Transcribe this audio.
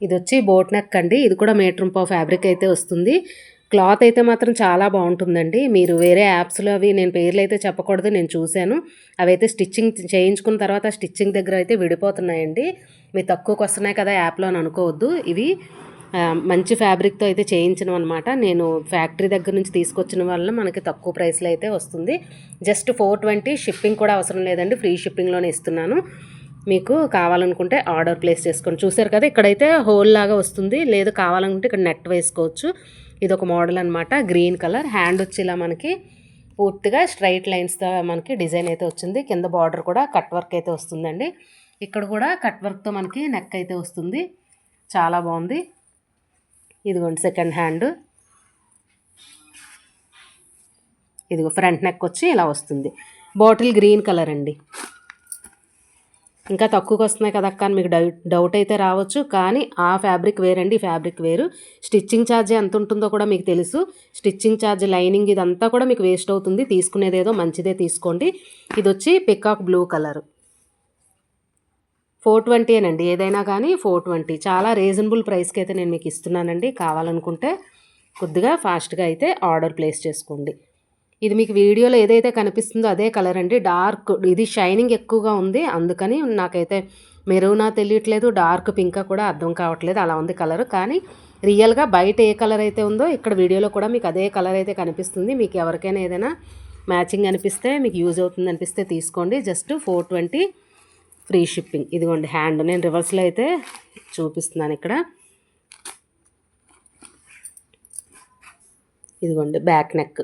ఇది వచ్చి boat neck అండి. ఇది కూడా మీటర్ పావు ఫ్యాబ్రిక్ అయితే వస్తుంది. క్లాత్ అయితే మాత్రం చాలా బాగుంటుందండి. మీరు వేరే యాప్స్లో అవి నేను పేర్లు అయితే చెప్పకూడదు, నేను చూశాను. అవైతే స్టిచ్చింగ్ చేయించుకున్న తర్వాత స్టిచ్చింగ్ దగ్గర అయితే విడిపోతున్నాయండి. మీరు తక్కువకి వస్తున్నాయి కదా యాప్లో అని అనుకోవద్దు. ఇవి మంచి ఫ్యాబ్రిక్తో అయితే చేయించడం అనమాట. నేను ఫ్యాక్టరీ దగ్గర నుంచి తీసుకొచ్చిన వల్ల మనకి తక్కువ ప్రైస్లో అయితే వస్తుంది. జస్ట్ 420, షిప్పింగ్ కూడా అవసరం లేదండి, ఫ్రీ షిప్పింగ్లోనే ఇస్తున్నాను. మీకు కావాలనుకుంటే ఆర్డర్ ప్లేస్ చేసుకోండి. చూసారు కదా, ఇక్కడైతే హోల్ లాగా వస్తుంది. లేదు కావాలనుకుంటే ఇక్కడ నెట్ వేసుకోవచ్చు. ఇది ఒక మోడల్ అనమాట, గ్రీన్ కలర్. హ్యాండ్ వచ్చి ఇలా మనకి పూర్తిగా స్ట్రైట్ లైన్స్తో మనకి డిజైన్ అయితే వచ్చింది. కింద బార్డర్ కూడా కట్ వర్క్ అయితే వస్తుందండి. ఇక్కడ కూడా కట్ వర్క్తో మనకి నెక్ అయితే వస్తుంది. చాలా బాగుంది. ఇదిగోండి సెకండ్ హ్యాండ్. ఇదిగో ఫ్రంట్ నెక్ వచ్చి ఇలా వస్తుంది. బాటిల్ గ్రీన్ కలర్ అండి. ఇంకా తక్కువకి వస్తున్నాయి కదా అక్క అని మీకు డౌట్ అయితే రావచ్చు. కానీ ఆ ఫ్యాబ్రిక్ వేరండి, ఈ ఫ్యాబ్రిక్ వేరు. స్టిచ్చింగ్ ఛార్జ్ ఎంత ఉంటుందో కూడా మీకు తెలుసు. స్టిచ్చింగ్ ఛార్జ్, లైనింగ్ ఇదంతా కూడా మీకు వేస్ట్ అవుతుంది. తీసుకునేది ఏదో మంచిదే తీసుకోండి. ఇది వచ్చి పికాక్ బ్లూ కలర్. 420 అనండి, ఏదైనా కానీ 420. చాలా రీజనబుల్ ప్రైస్కి అయితే నేను మీకు ఇస్తున్నానండి. కావాలనుకుంటే కొద్దిగా ఫాస్ట్గా అయితే ఆర్డర్ ప్లేస్ చేసుకోండి. ఇది మీకు వీడియోలో ఏదైతే కనిపిస్తుందో అదే కలర్ అండి. డార్క్, ఇది షైనింగ్ ఎక్కువగా ఉంది, అందుకని నాకైతే మెరూనా తెలియట్లేదు, డార్క్ పింక్ కూడా అర్థం కావట్లేదు, అలా ఉంది కలర్. కానీ రియల్గా బయట ఏ కలర్ అయితే ఉందో ఇక్కడ వీడియోలో కూడా మీకు అదే కలర్ అయితే కనిపిస్తుంది. మీకు ఎవరికైనా ఏదైనా మ్యాచింగ్ అనిపిస్తే, మీకు యూజ్ అవుతుంది అనిపిస్తే తీసుకోండి. Just 420, free shipping. ఇదిగోండి హ్యాండ్, నేను రివర్స్లో అయితే చూపిస్తున్నాను ఇక్కడ. ఇదిగోండి బ్యాక్ నెక్.